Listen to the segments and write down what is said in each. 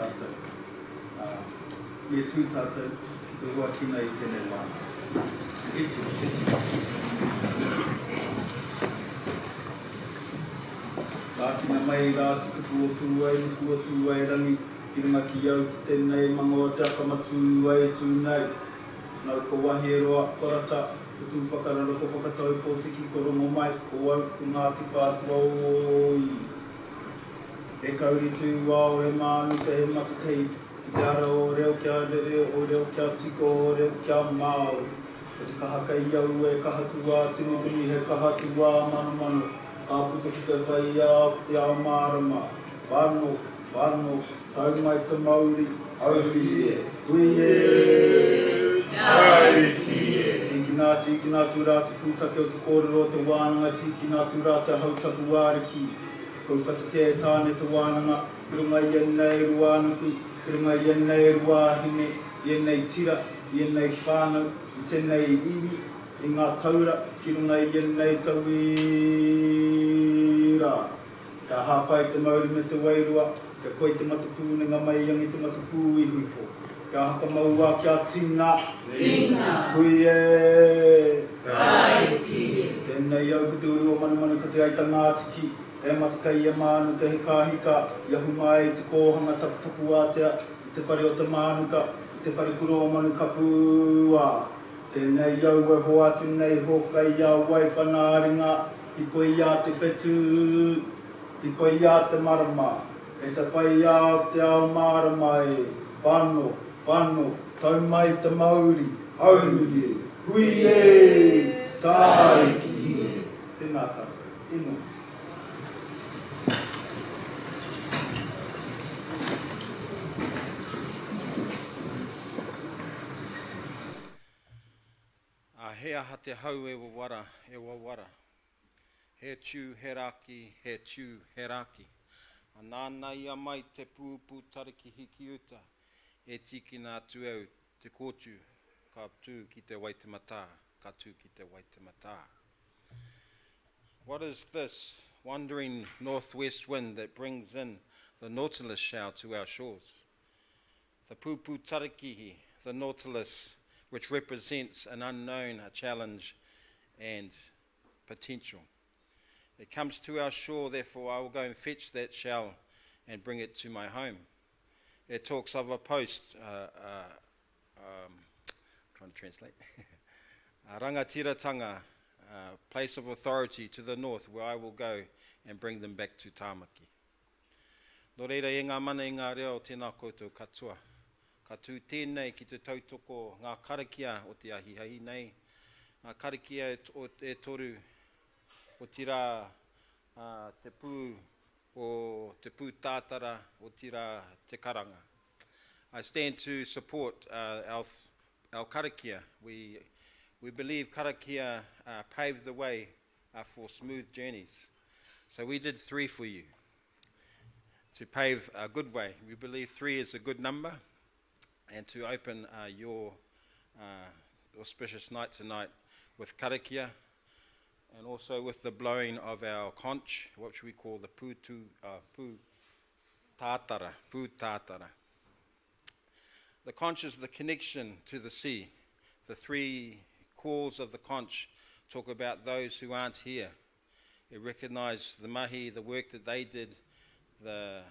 tātou. Ia tū tātou, te hoa kina I tēnei wā. Iti. Rā kina mai rā tika tua ai rangi, ki runga ki au ki tēnei mangoa te akamatu ai tūnei. Nau ko wahi e roa korata, ko tū whakararo ko whakatau ko tiki ko rongo mai, ko au ko Ngāti Whātua oi. E kauri tū wao e mānu te he matakei, ki te ara o reo kia rere, o reo kia tiko, o reo kia māo. O te kahaka I au e kahatu wā, tini he kahatu wā manu. Ka puta ki te whai au, ki te ao mārama. Whāno, tau mai te Māori, auri e, tui e. Tiki nā tū rā te pūtake o te kōrero o te wānanga, tiki nā tū rā te hautapu wāriki. Kau whatatea tāne te wānanga, ki runga I nei ruānuku, ki runga I nei ruāhine, I nei tira, I nei whānau, I tēnei iwi, I ngā taura, ki runga I nei tauira. Ka hāpai te Māori me te wairua, ka koe te matapū ngā mai iangi te matapū I huipo. Ka haka maua kia tina. Hui e. Tēnei au ka te urua manu ka te aita Ngātiki. E matakai e mānu te he kāhika. Iahu mai te kōhanga tapu ātea. I te whare o te mānuka. I te whare kuro o manu ka pūa. Tēnei au e hoatu nei hoka I au wai whanāringa. I koe ia te whetū. I koe ia te marama. E te whai au te ao marama e. Whāno, tau mai te Māori, auri e, hui e, tāiki e. Tēnā tātou, ino. He aha te hau e wawara. He tū, he raki, he tū, he raki. Nāna ia mai te pūpū tariki hiki uta. E tiki nā tū au te kōtū, ka tū ki te waitemata, ka tū ki te waitemata. What is this wandering northwest wind that brings in the Nautilus shell to our shores? The Pupu Tarakihi, the Nautilus, which represents an unknown, a challenge and potential. It comes to our shore, therefore I will go and fetch that shell and bring it to my home. It talks of a post, trying to translate, a rangatiratanga, place of authority to the north where I will go and bring them back to Tāmaki. Nō reira e ngā mana I ngā reo tēnā koutou katoa. Ka tū tēnei ki te tautoko ngā karakia o te ahihahi nei. Ngā karakia e toru o tira te pū o te pū tātara o tira te karanga. I stand to support our karakia. We believe karakia paved the way for smooth journeys. So we did 3 for you to pave a good way. We believe 3 is a good number, and to open your auspicious night tonight with karakia, and also with the blowing of our conch, which we call the pū tātara. The conch is the connection to the sea. The 3 calls of the conch talk about those who aren't here. It recognised the mahi, the work that they did, the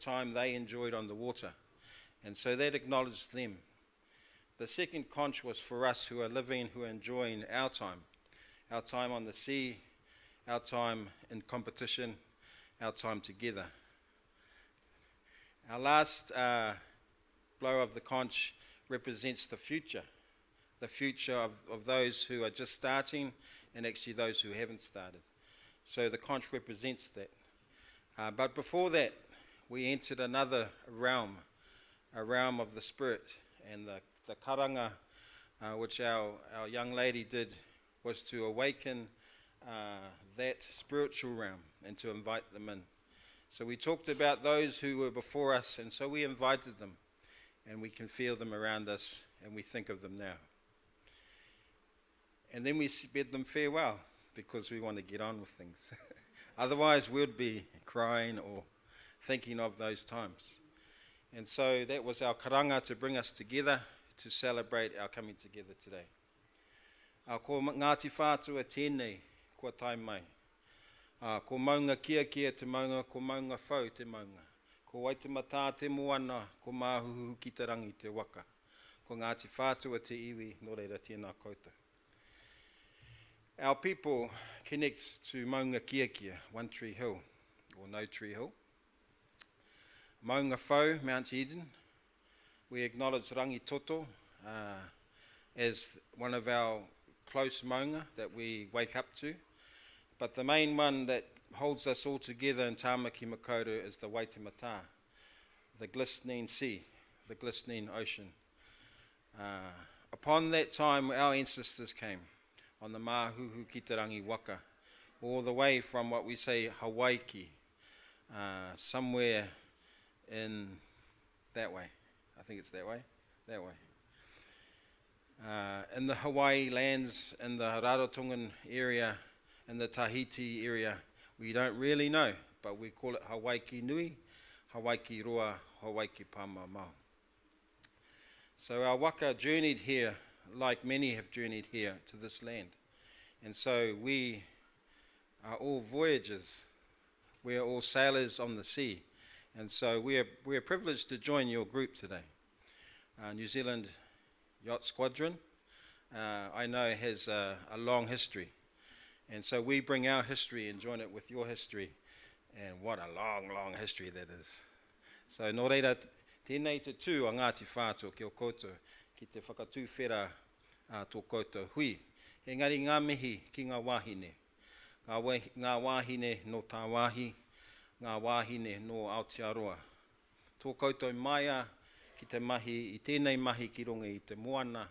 time they enjoyed on the water. And so that acknowledged them. The second conch was for us who are living, who are enjoying our time on the sea, our time in competition, our time together. Our last blow of the conch represents the future of those who are just starting and actually those who haven't started. So the conch represents that. But before that, we entered another realm, a realm of the spirit, and the karanga which our young lady did was to awaken that spiritual realm and to invite them in. So we talked about those who were before us, and so we invited them, and we can feel them around us, and we think of them now. And then we bid them farewell, because we want to get on with things. Otherwise, we'd be crying or thinking of those times. And so that was our karanga to bring us together to celebrate our coming together today. Ko Ngāti Whātua tēnei kua tai mai. Ko maunga kia te maunga, ko maunga whau te maunga. Ko waitemata te moana, ko māhuhu ki te rangi te waka. Ko Ngāti Whātua te iwi, nō reira tēnā koutou. Our people connect to Maunga Kia, One Tree Hill, or No Tree Hill. Maunga Whau, Mount Eden. We acknowledge Rangi Toto as one of our close maunga that we wake up to. But the main one that holds us all together in Tāmaki Makaurau is the Waitemata, the glistening sea, the glistening ocean. Upon that time, our ancestors came on the Māhuhu ki te rangi waka, all the way from what we say Hawaii, somewhere in that way. I think it's that way. In the Hawaii lands, in the Rarotongan area, in the Tahiti area, we don't really know, but we call it Hawaii Nui, Hawaii Roa, Hawaii Pāmamau. So our waka journeyed here, like many have journeyed here to this land. And so we are all voyagers. We are all sailors on the sea. And so we are privileged to join your group today. New Zealand Yacht Squadron, I know, has a long history. And so we bring our history and join it with your history. And what a long, long history that is. So nō reira, tēnei te tū a Ngāti Whātua ki o koutou, ki te whakatūwhera tō koutou hui. Engari ngā mihi ki ngā wāhine. Ngā wāhine no tā wāhi, ngā wāhine no Aotearoa. Tō koutou maia ki te mahi, i tēnei mahi ki runga i te moana,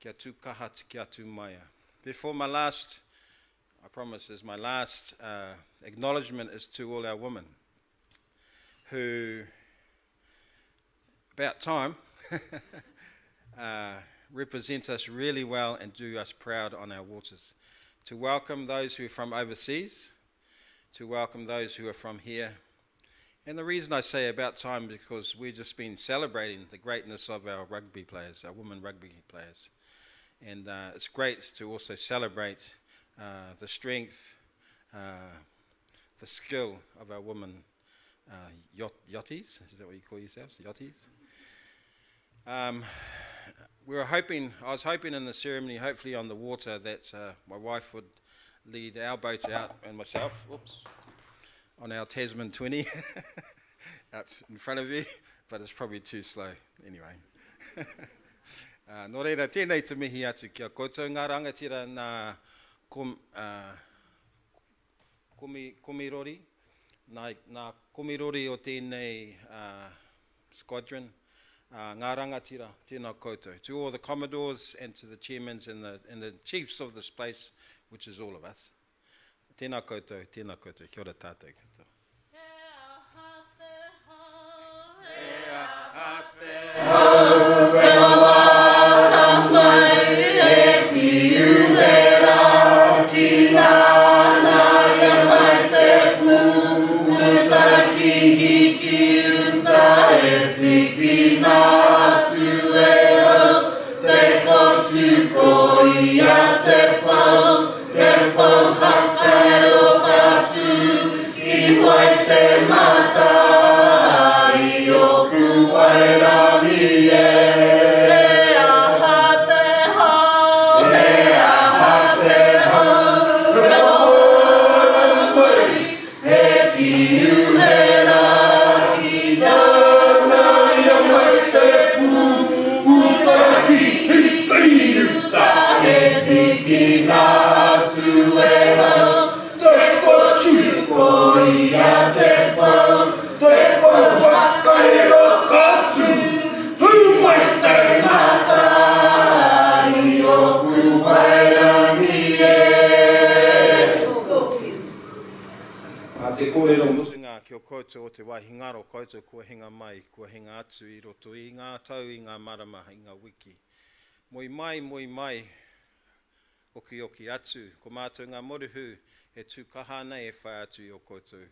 kia tū kaha kia tū maia. Therefore, I promise, my last acknowledgement is to all our women who, about time, represent us really well and do us proud on our waters. To welcome those who are from overseas, to welcome those who are from here. And the reason I say about time is because we've just been celebrating the greatness of our rugby players, our women rugby players. And it's great to also celebrate the strength, the skill of our women yachties. Is that what you call yourselves, yachties? I was hoping in the ceremony, hopefully on the water, that my wife would lead our boat out and myself, on our Tasman 20 out in front of you, but it's probably too slow anyway. Nō reira, tēnei te mihi atu kia koutou ngā rangatira nā komirori, nā komirori o tēnei squadron, ngā rangatira, tēnā koutou. To all the commodores and to the chairmen and the chiefs of this place, which is all of us. Tēnā koutou, kia ora tātou katoa. Kia koutou o te waihi ngaro koutou kua hinga mai, kua hinga atu I roto I ngā tau, I ngā marama, I ngā wiki. Moi mai, oki atu, ko mātou ngā moruhu e tū kaha nei e whai atu I o koutou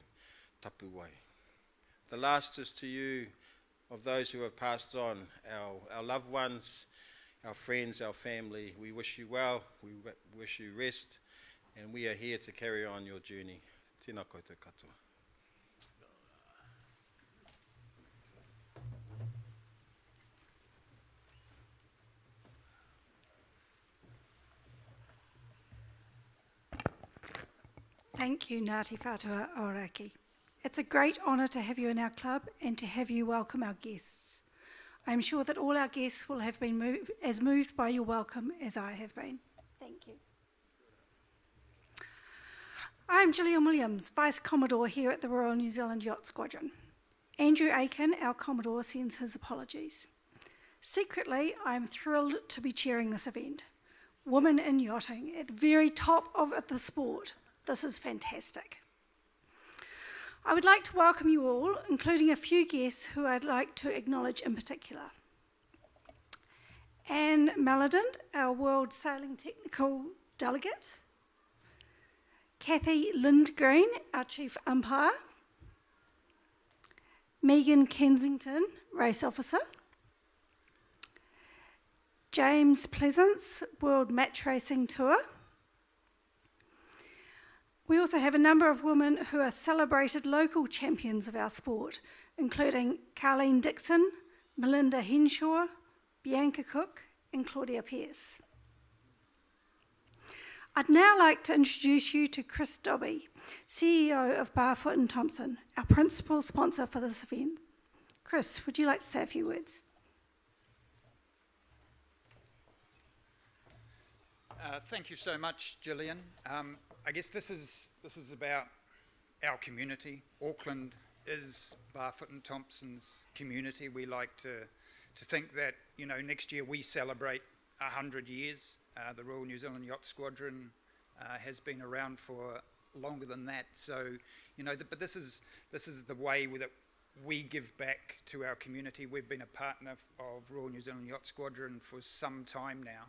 tapu wai. The last is to you, of those who have passed on, our loved ones, our friends, our family. We wish you well, we wish you rest, and we are here to carry on your journey. Tēnā koutou katoa. Thank you, Ngāti Whātua Ōrākei. It's a great honour to have you in our club and to have you welcome our guests. I am sure that all our guests will have been as moved by your welcome as I have been. Thank you. I'm Gillian Williams, Vice Commodore here at the Royal New Zealand Yacht Squadron. Andrew Aiken, our Commodore, sends his apologies. Secretly, I'm thrilled to be chairing this event. Women in yachting, at the very top of the sport. This is fantastic. I would like to welcome you all, including a few guests who I'd like to acknowledge in particular. Anne Maladin, our World Sailing Technical Delegate. Kathy Lindgreen, our Chief Umpire. Megan Kensington, Race Officer. James Pleasance, World Match Racing Tour. We also have a number of women who are celebrated local champions of our sport, including Carleen Dixon, Melinda Henshaw, Bianca Cook, and Claudia Pearce. I'd now like to introduce you to Chris Dobby, CEO of Barfoot Thompson, our principal sponsor for this event. Chris, would you like to say a few words? Thank you so much, Gillian. I guess this is about our community. Auckland is Barfoot and Thompson's community. We like to think that, you know, next year we celebrate 100 years. The Royal New Zealand Yacht Squadron has been around for longer than that. So, you know, but this is the way that we give back to our community. We've been a partner of Royal New Zealand Yacht Squadron for some time now,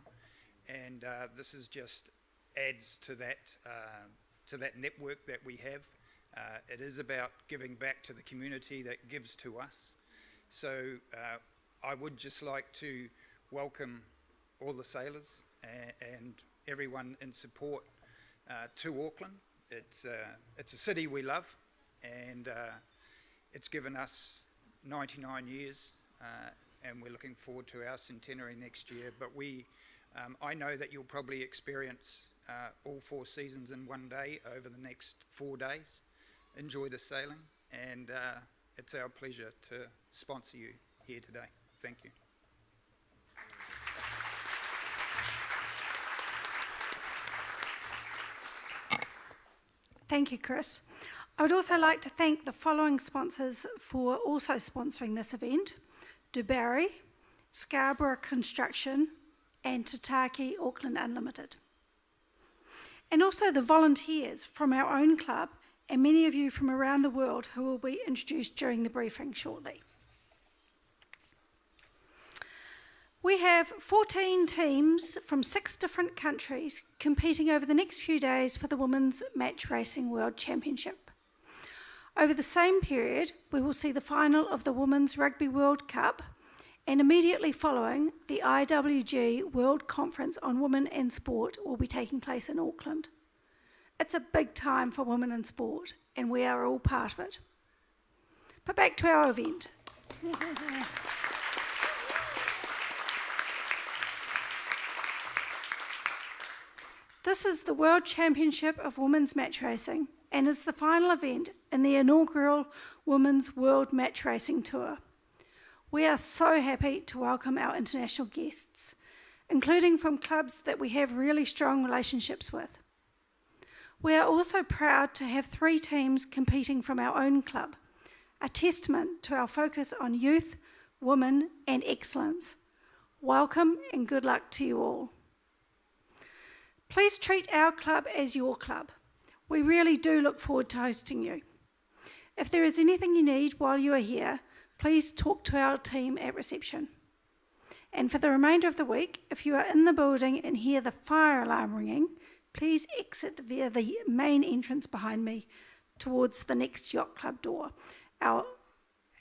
and this is just adds to that network that we have. It is about giving back to the community that gives to us. So I would just like to welcome all the sailors and everyone in support to Auckland. It's a city we love, and it's given us 99 years, and we're looking forward to our centenary next year. But I know that you'll probably experience all 4 seasons in one day over the next 4 days. Enjoy the sailing, and it's our pleasure to sponsor you here today. Thank you. Thank you, Chris. I would also like to thank the following sponsors for also sponsoring this event: Dubarry, Scarborough Construction, and Tataki Auckland Unlimited. And also the volunteers from our own club and many of you from around the world who will be introduced during the briefing shortly. We have 14 teams from 6 different countries competing over the next few days for the Women's Match Racing World Championship. Over the same period, we will see the final of the Women's Rugby World Cup, and immediately following, the IWG World Conference on Women and Sport will be taking place in Auckland. It's a big time for women in sport, and we are all part of it. But back to our event. This is the World Championship of Women's Match Racing and is the final event in the inaugural Women's World Match Racing Tour. We are so happy to welcome our international guests, including from clubs that we have really strong relationships with. We are also proud to have 3 teams competing from our own club, a testament to our focus on youth, women, and excellence. Welcome and good luck to you all. Please treat our club as your club. We really do look forward to hosting you. If there is anything you need while you are here, please talk to our team at reception. And for the remainder of the week, if you are in the building and hear the fire alarm ringing, please exit via the main entrance behind me towards the next yacht club door.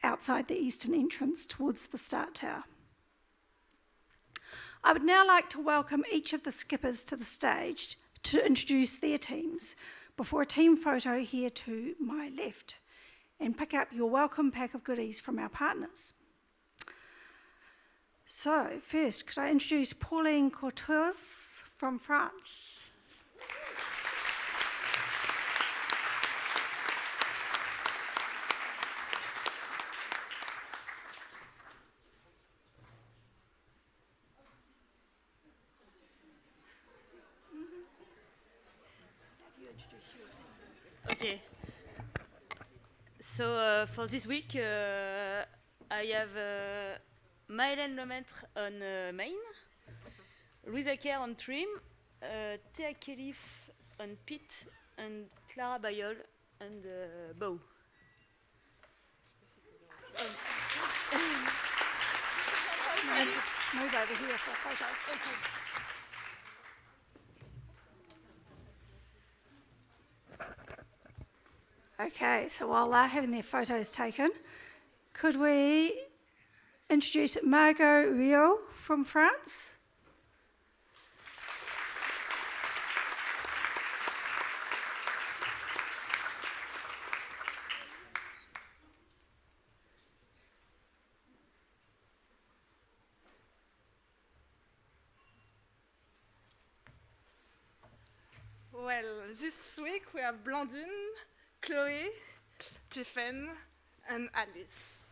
outside the eastern entrance towards the Start Tower. I would now like to welcome each of the skippers to the stage to introduce their teams before a team photo here to my left and pick up your welcome pack of goodies from our partners. So first, could I introduce Pauline Courtois from France? Okay. So for this week, I have Maëlène Lemaitre on main, Louisa Kerr on trim, Thea Kelif on pit, and Clara Bayol on bow. Move over here for a photo. Okay. Okay, so while they're having their photos taken, could we introduce Margot Rio from France? Well, this week we have Blandine, Chloe, Tiffen, and Alice.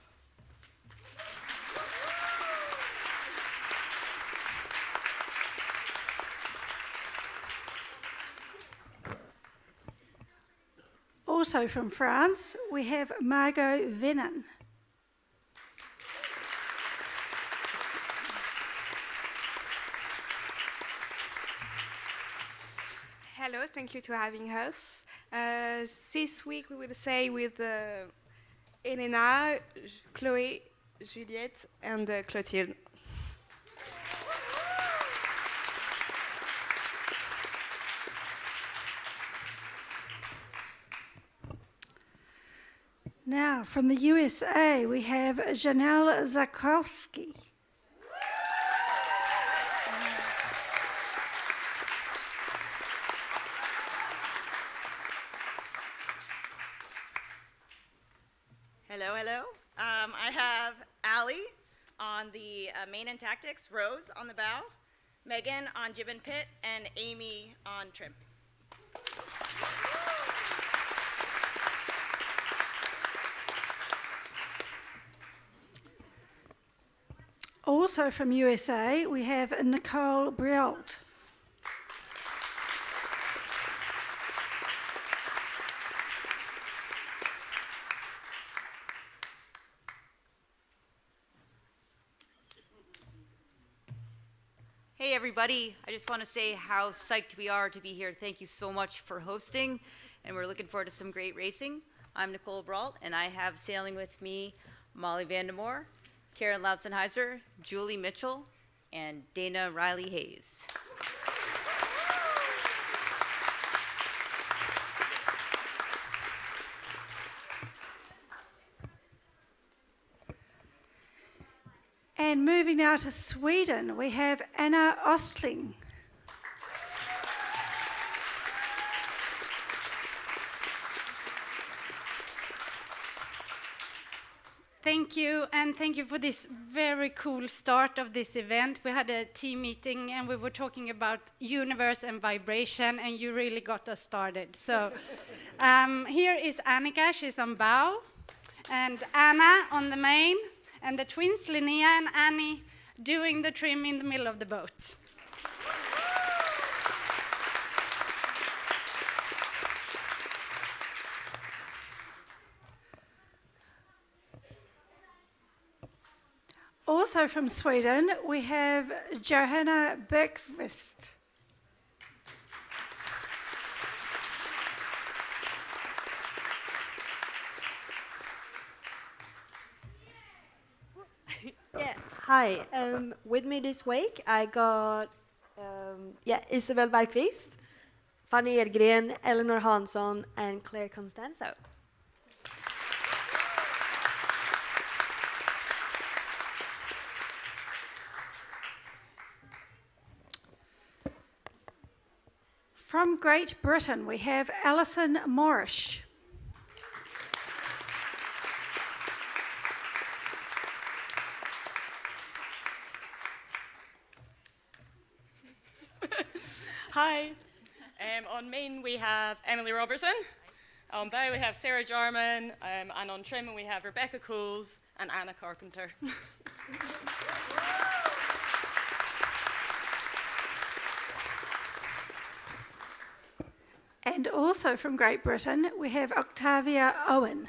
Also from France, we have Margot Venin. Hello, thank you for having us. This week we will say with Elena, Chloe, Juliette, and Clotilde. Now, from the USA, we have Janelle Zakowski. Hello, hello. I have Allie on the main and tactics, Rose on the bow, Megan on jib and pit, and Amy on trim. Also from USA, we have Nicole Brialt. Hey everybody, I just want to say how psyched we are to be here. Thank you so much for hosting, and we're looking forward to some great racing. I'm Nicole Brault, and I have sailing with me Molly Vandermoor, Karen Lautzenheiser, Julie Mitchell, and Dana Riley Hayes. And moving now to Sweden, we have Anna Ostling. Thank you, and thank you for this very cool start of this event. We had a team meeting, and we were talking about universe and vibration, and you really got us started. So here is Annika, she's on bow, and Anna on the main, and the twins, Linnea and Annie, doing the trim in the middle of the boat. Also from Sweden, we have Johanna Bergqvist. Yeah, hi. With me this week, I got Isabel Bergqvist, Fanny Edgren, Eleanor Hansson, and Claire Constanzo. From Great Britain, we have Alison Morrish. Hi. On main we have Emily Robertson. On bow we have Sarah Jarman, and on trim we have Rebecca Coles and Anna Carpenter. And also from Great Britain, we have Octavia Owen.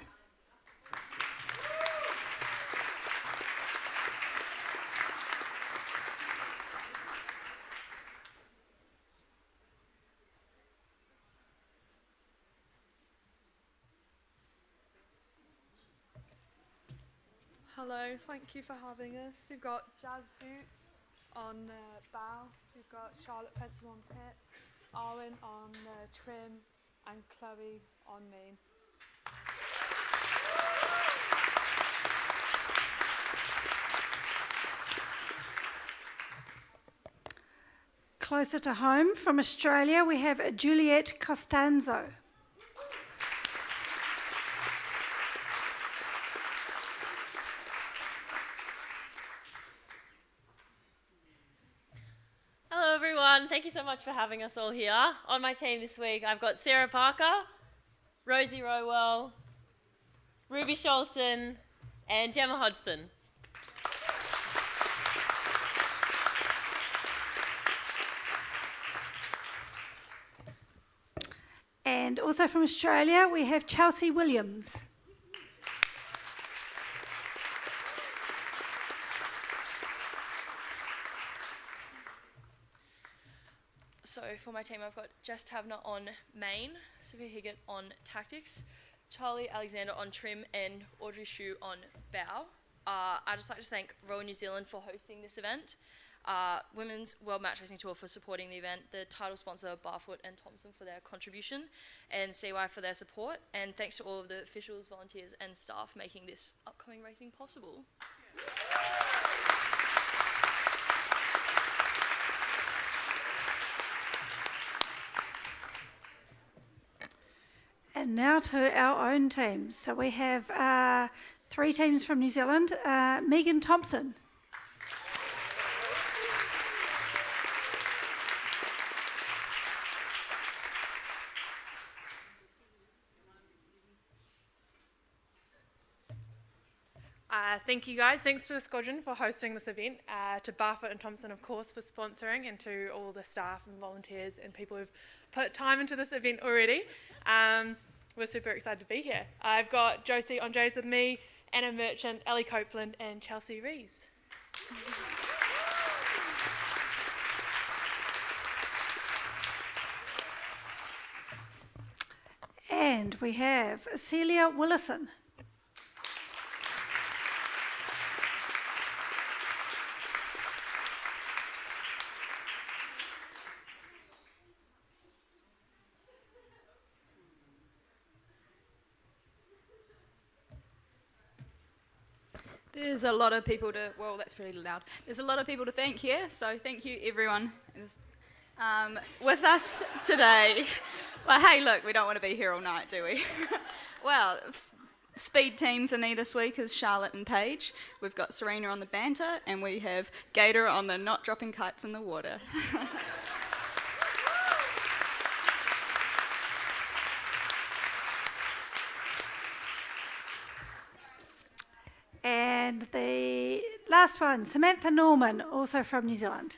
Hello, thank you for having us. We've got Jazz Boot on bow, we've got Charlotte Pencil on pit, Arwen on trim, and Chloe on main. Closer to home, from Australia, we have Juliet Costanzo. Hello everyone, thank you so much for having us all here. On my team this week I've got Sarah Parker, Rosie Rowell, Ruby Sholton and Gemma Hodgson. And also from Australia we have Chelsea Williams. So for my team, I've got Jess Taverner on main, Sophia Higgett on tactics, Charlie Alexander on trim, and Audrey Shue on bow. I'd just like to thank Royal New Zealand for hosting this event, Women's World Match Racing Tour for supporting the event, the title sponsor Barfoot and Thompson for their contribution, and CY for their support, and thanks to all of the officials, volunteers and staff making this upcoming racing possible. And now to our own teams. So we have 3 teams from New Zealand. Megan Thompson. Thank you guys. Thanks to the Squadron for hosting this event, to Barfoot and Thompson, of course, for sponsoring, and to all the staff and volunteers and people who've put time into this event already. We're super excited to be here. I've got Josie on J's with me, Anna Merchant, Ellie Copeland and Chelsea Rees. And we have Celia Willison. There's a lot of people to, well, that's really loud. There's a lot of people to thank here, so thank you everyone with us today. Well, hey, look, we don't want to be here all night, do we? Well, speed team for me this week is Charlotte and Paige. We've got Serena on the banter, and we have Gator on the not dropping kites in the water. And the last one, Samantha Norman, also from New Zealand.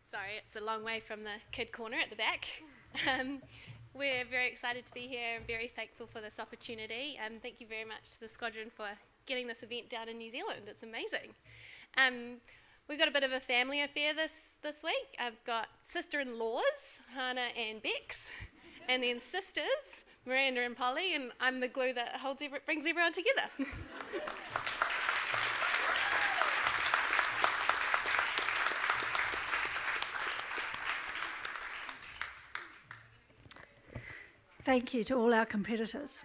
Sorry, it's a long way from the kid corner at the back. We're very excited to be here and very thankful for this opportunity. Thank you very much to the Squadron for getting this event down in New Zealand. It's amazing. We've got a bit of a family affair this week. I've got sister-in-laws, Hannah and Bex, and then sisters, Miranda and Polly, and I'm the glue that brings everyone together. Thank you to all our competitors.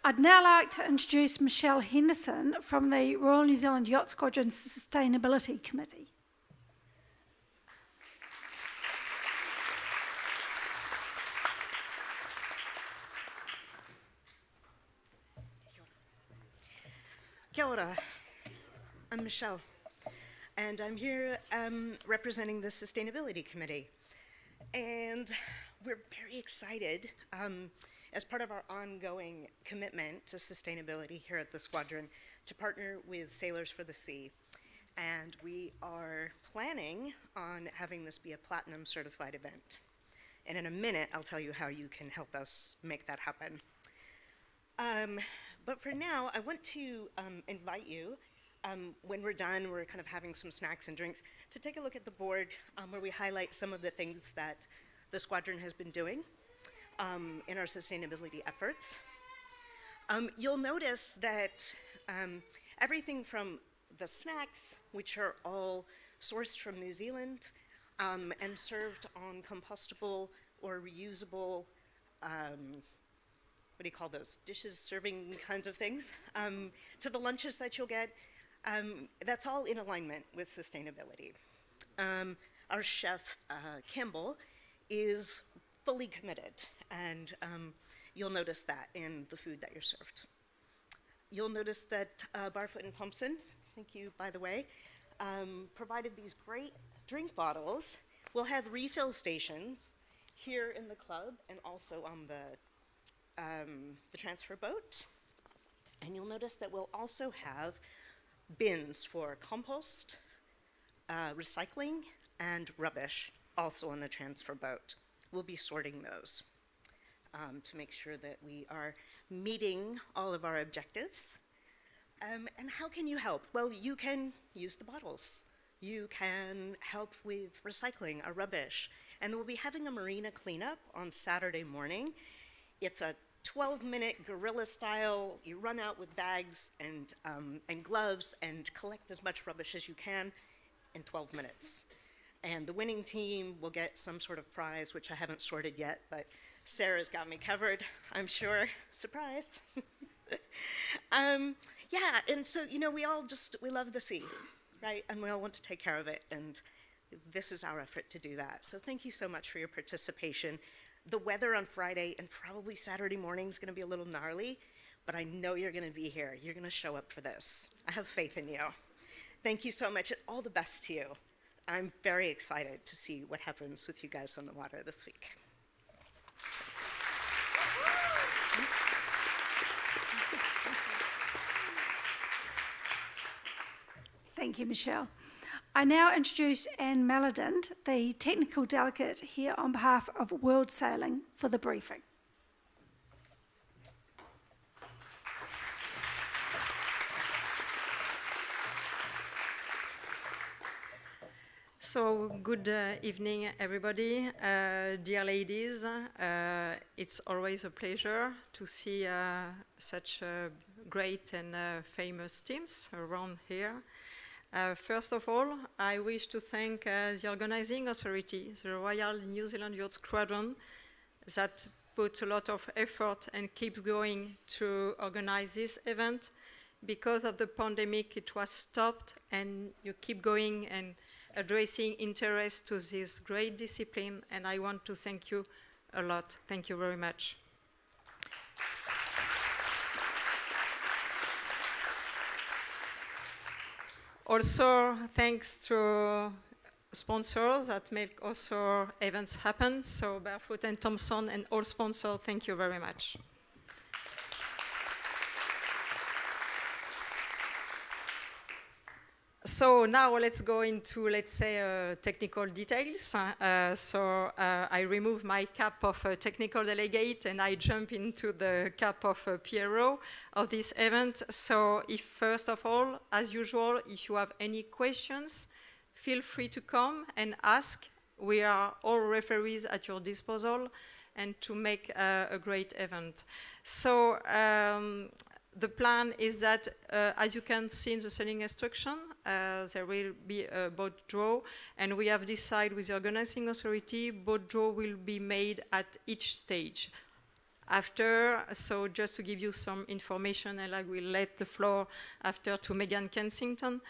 I'd now like to introduce Michelle Henderson from the Royal New Zealand Yacht Squadron Sustainability Committee. Kia ora. I'm Michelle, and I'm here representing the Sustainability Committee. And we're very excited as part of our ongoing commitment to sustainability here at the Squadron to partner with Sailors for the Sea. And we are planning on having this be a platinum certified event. And in a minute, I'll tell you how you can help us make that happen. But for now, I want to invite you, when we're done, we're kind of having some snacks and drinks, to take a look at the board where we highlight some of the things that the Squadron has been doing in our sustainability efforts. You'll notice that everything from the snacks, which are all sourced from New Zealand and served on compostable or reusable, what do you call those, dishes, serving kinds of things, to the lunches that you'll get, that's all in alignment with sustainability. Our chef, Campbell, is fully committed, and you'll notice that in the food that you're served. You'll notice that Barfoot and Thompson, thank you, by the way, provided these great drink bottles. We'll have refill stations here in the club and also on the transfer boat. And you'll notice that we'll also have bins for compost, recycling, and rubbish also on the transfer boat. We'll be sorting those to make sure that we are meeting all of our objectives. And how can you help? Well, you can use the bottles. You can help with recycling our rubbish. And we'll be having a marina cleanup on Saturday morning. It's a 12-minute guerrilla style. You run out with bags and gloves and collect as much rubbish as you can in 12 minutes. And the winning team will get some sort of prize, which I haven't sorted yet, but Sarah's got me covered, I'm sure. Surprise. Yeah, and so, you know, we love the sea, right? And we all want to take care of it, and this is our effort to do that. So thank you so much for your participation. The weather on Friday and probably Saturday morning is going to be a little gnarly, but I know you're going to be here. You're going to show up for this. I have faith in you. Thank you so much, and all the best to you. I'm very excited to see what happens with you guys on the water this week. Thank you, Michelle. I now introduce Anne Maladin, the technical delegate here on behalf of World Sailing, for the briefing. So, good evening, everybody. Dear ladies, it's always a pleasure to see such great and famous teams around here. First of all, I wish to thank the organizing authority, the Royal New Zealand Yacht Squadron, that put a lot of effort and keeps going to organize this event. Because of the pandemic, it was stopped, and you keep going and addressing interest to this great discipline, and I want to thank you a lot. Thank you very much. Also, thanks to sponsors that make also events happen, so Barfoot and Thompson and all sponsors, thank you very much. So now let's go into, let's say, technical details. I remove my cap of a technical delegate and I jump into the cap of a PRO of this event. So if first of all, as usual, if you have any questions, feel free to come and ask. We are all referees at your disposal and to make a great event. So the plan is that, as you can see in the sailing instruction, there will be a boat draw, and we have decided with the organizing authority, boat draw will be made at each stage. after. So just to give you some information, and I will let the floor after to Megan Kensington.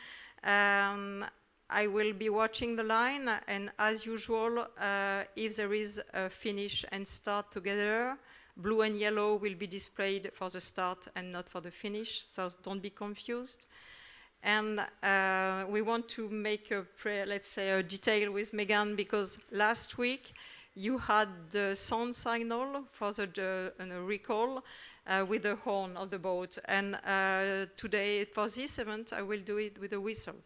I will be watching the line, and as usual, if there is a finish and start together, blue and yellow will be displayed for the start and not for the finish, so don't be confused. And we want to make a detail with Megan, because last week you had the sound signal for the recall with the horn of the boat. And today, for this event, I will do it with a whistle,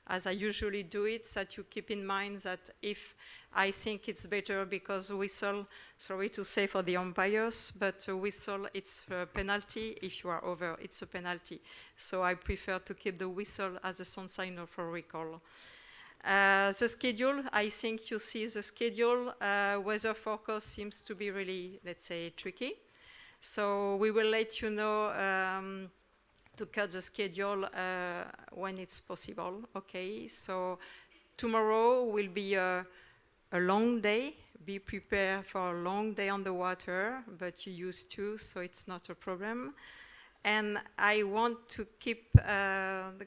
as I usually do it, so that you keep in mind that if I think it's better, because whistle, sorry to say for the umpires, but a whistle, it's a penalty. If you are over, it's a penalty. So I prefer to keep the whistle as a sound signal for recall. The schedule, I think you see the schedule. Weather forecast seems to be really, let's say, tricky. So we will let you know to cut the schedule when it's possible. Okay, so tomorrow will be a long day. Be prepared for a long day on the water, but you used to, so it's not a problem. And I want to keep the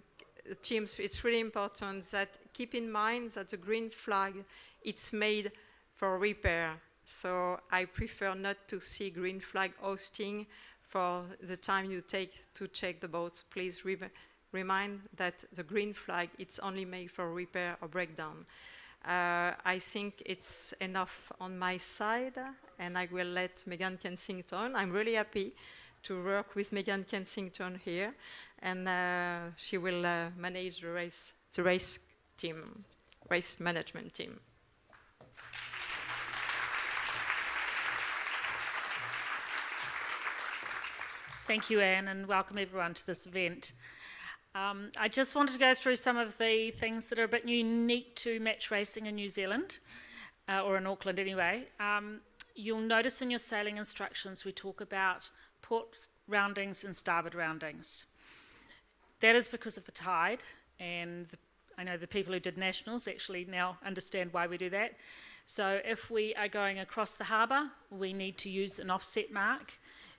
teams, it's really important that keep in mind that the green flag, it's made for repair. So I prefer not to see green flag hosting for the time you take to check the boats. Please remind that the green flag, it's only made for repair or breakdown. I think it's enough on my side, and I will let Megan Kensington. I'm really happy to work with Megan Kensington here, and she will manage the race management team. Thank you, Anne, and welcome everyone to this event. I just wanted to go through some of the things that are a bit unique to match racing in New Zealand, or in Auckland anyway. You'll notice in your sailing instructions we talk about port roundings and starboard roundings. That is because of the tide, and I know the people who did nationals actually now understand why we do that. So if we are going across the harbour, we need to use an offset mark.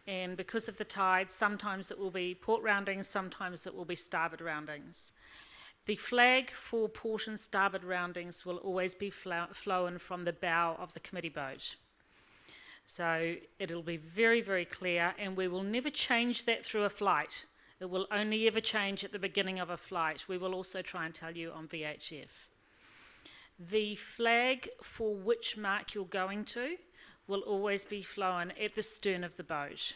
And because of the tide, sometimes it will be port roundings, sometimes it will be starboard roundings. The flag for port and starboard roundings will always be flown from the bow of the committee boat. So it'll be very, very clear, and we will never change that through a flight. It will only ever change at the beginning of a flight. We will also try and tell you on VHF. The flag for which mark you're going to will always be flown at the stern of the boat.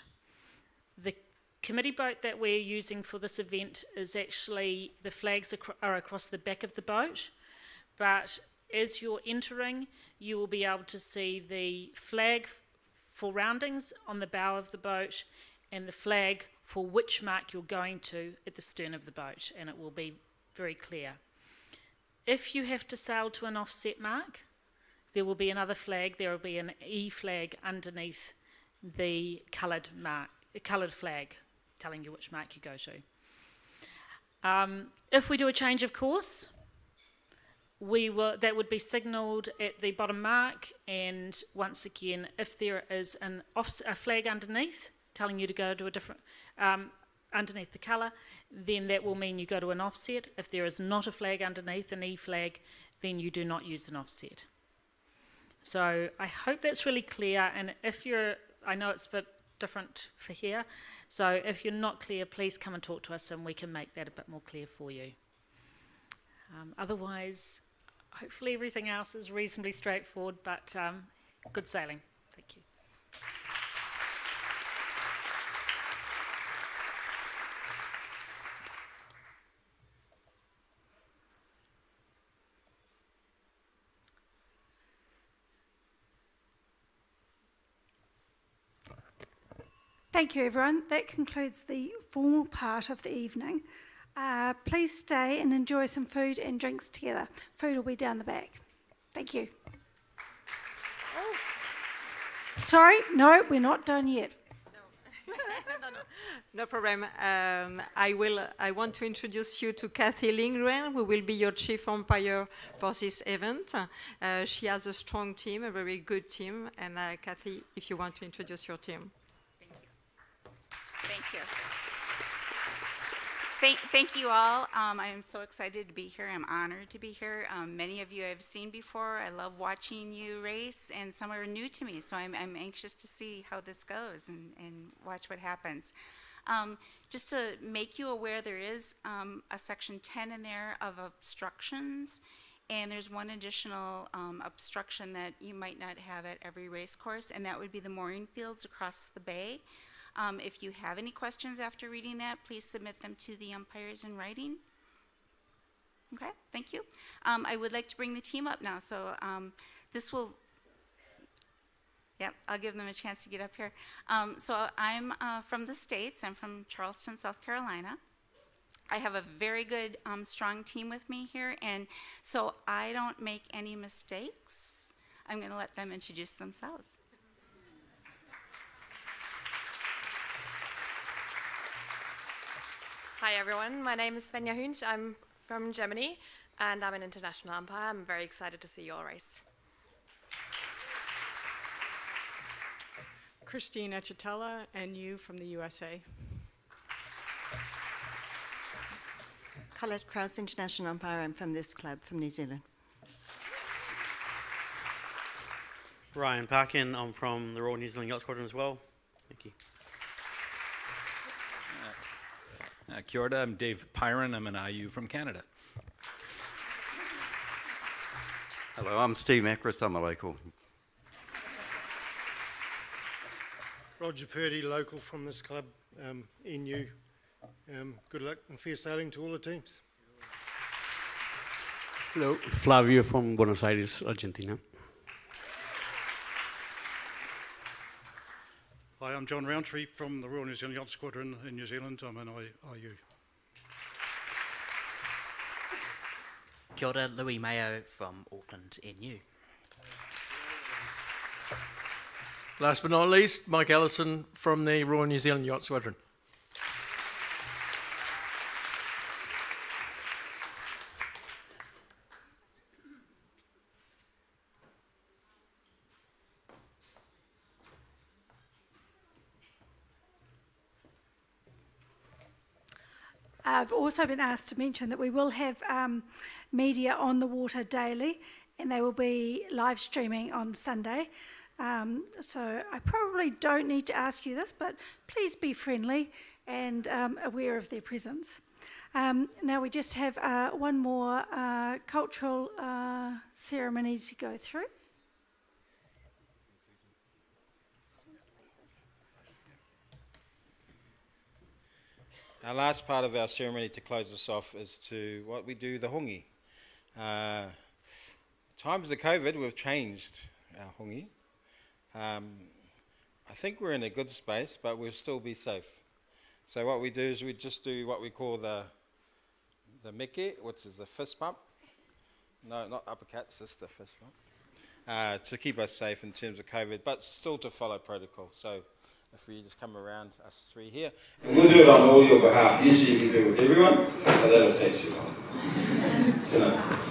The committee boat that we're using for this event is actually, the flags are across the back of the boat, but as you're entering, you will be able to see the flag for roundings on the bow of the boat and the flag for which mark you're going to at the stern of the boat, and it will be very clear. If you have to sail to an offset mark, there will be another flag. There will be an E flag underneath the coloured flag, telling you which mark you go to. If we do a change of course, that would be signalled at the bottom mark, and once again, if there is a flag underneath, telling you to go to a different, underneath the colour, then that will mean you go to an offset. If there is not a flag underneath, an E flag, then you do not use an offset. So I hope that's really clear, and if I know it's a bit different for here, so if you're not clear, please come and talk to us and we can make that a bit more clear for you. Otherwise, hopefully everything else is reasonably straightforward, but good sailing. Thank you. Thank you, everyone. That concludes the formal part of the evening. Please stay and enjoy some food and drinks together. Food will be down the back. Thank you. Oh. Sorry, no, we're not done yet. No problem. I want to introduce you to Kathy Lindgren, who will be your chief umpire for this event. She has a strong team, a very good team. And Kathy, if you want to introduce your team. Thank you. Thank you all. I am so excited to be here. I'm honored to be here. Many of you I've seen before. I love watching you race, and some are new to me, so I'm anxious to see how this goes and watch what happens. Just to make you aware, there is a section 10 in there of obstructions, and there's one additional obstruction that you might not have at every race course, and that would be the mooring fields across the bay. If you have any questions after reading that, please submit them to the umpires in writing. Okay, thank you. I would like to bring the team up now, so this will, I'll give them a chance to get up here. So I'm from the States. I'm from Charleston, South Carolina. I have a very good, strong team with me here, and so I don't make any mistakes. I'm going to let them introduce themselves. Hi everyone, my name is Svenja Hünsch. I'm from Germany and I'm an international umpire. I'm very excited to see your race. Christina Chitella, and you from the USA. Colette Krause, international umpire. I'm from this club from New Zealand. Ryan Parkin, I'm from the Royal New Zealand Yacht Squadron as well. Thank you. Kia ora, I'm Dave Pyron. I'm an IU from Canada. Hello, I'm Steve Macris. I'm a local. Roger Purdy, local from this club, NU. Good luck and fair sailing to all the teams. Hello, Flavio from Buenos Aires, Argentina. Hi, I'm John Roundtree from the Royal New Zealand Yacht Squadron in New Zealand. I'm an IU. Kia ora, Louis Mayo from Auckland, NU. Last but not least, Mike Ellison from the Royal New Zealand Yacht Squadron. I've also been asked to mention that we will have media on the water daily, and they will be live streaming on Sunday. So I probably don't need to ask you this, but please be friendly and aware of their presence. Now we just have one more cultural ceremony to go through. Our last part of our ceremony to close us off is to what we do, the hongi. Times of COVID, we've changed our hongi. I think we're in a good space, but we'll still be safe. So what we do is we just do what we call the meke, which is a fist pump. No, not uppercut, it's just a fist pump. To keep us safe in terms of COVID, but still to follow protocol. So if we just come around us three here. And we'll do it on all your behalf. Usually we do it with everyone, but that'll take too long. Tonight.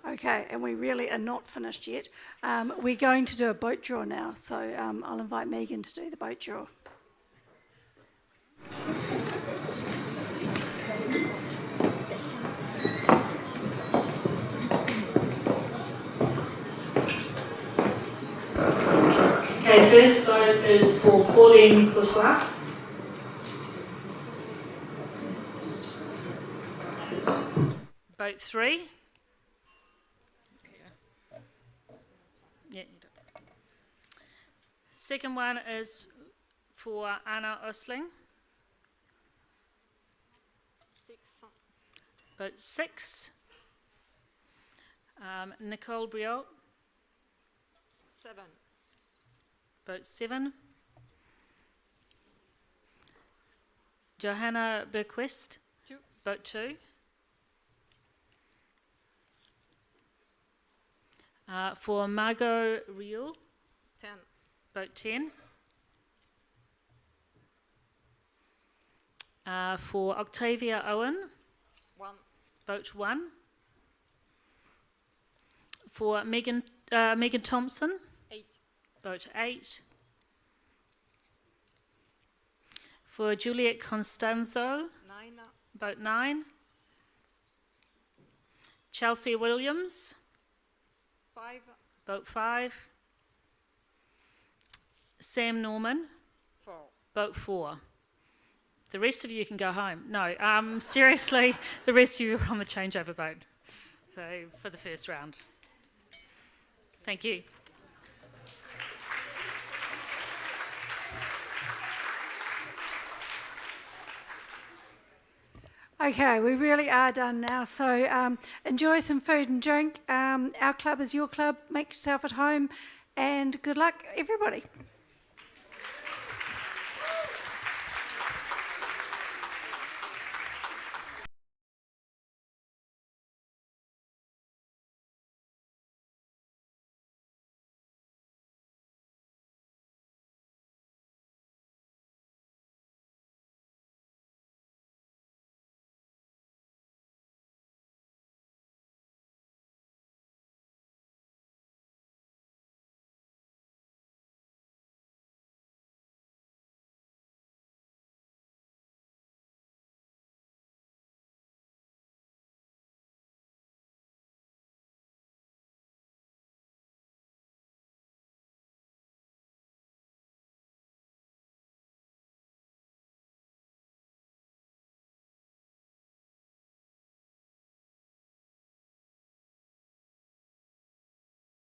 Okay, and we really are not finished yet. We're going to do a boat draw now, so I'll invite Megan to do the boat draw. Okay, first boat is for Pauline Courtois. Boat 3. Yeah, you do. Second one is for Anna Osling. 6. Boat 6. Nicole Briot. 7. Boat 7. Johanna Berquist. 2. Boat 2. For Margot Riel, 10. vote 10. For Octavia Owen, 1. vote 1. For Megan Thompson, 8. vote 8. For Juliet Constanzo, 9. vote 9. Chelsea Williams, 5. vote 5. Sam Norman, 4. vote 4. The rest of you can go home. No, seriously, the rest of you are on the changeover vote. So for the first round. Thank you. Okay, we really are done now. So enjoy some food and drink. Our club is your club. Make yourself at home, and good luck, everybody.